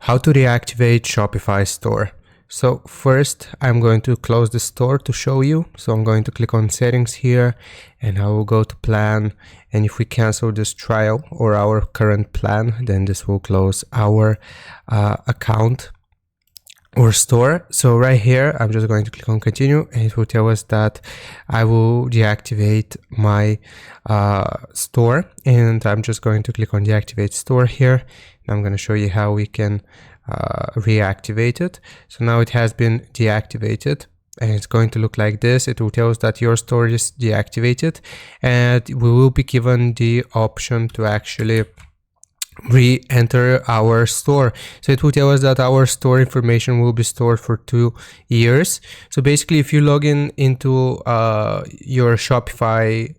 How to reactivate Shopify store. So first I'm going to close the store to show you. So I'm going to click on settings here and I will go to plan, and if we cancel this trial or our current plan, then this will close our account or store. So right here I'm just going to click on continue, and it will tell us that I will deactivate my store, and I'm just going to click on deactivate store here. I'm going to show you how we can reactivate it. So now it has been deactivated and it's going to look like this. It will tell us that your store is deactivated, and we will be given the option to actually re-enter our store. So it will tell us that our store information will be stored for 2 years. So basically, if you log in into your Shopify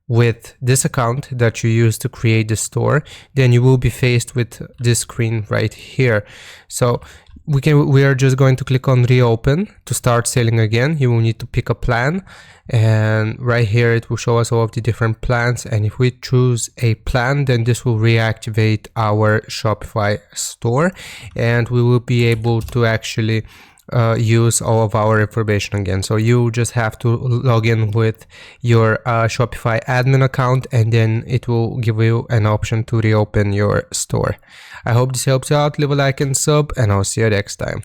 with this account that you use to create the store, then you will be faced with this screen right here. So we are just going to click on reopen to start selling again. You will need to pick a plan, and right here it will show us all of the different plans, and if we choose a plan, then this will reactivate our Shopify store and we will be able to actually use all of our information again. So you just have to log in with your Shopify admin account, and then it will give you an option to reopen your store. I hope this helps you out. Leave a like and sub, and I'll see you next time.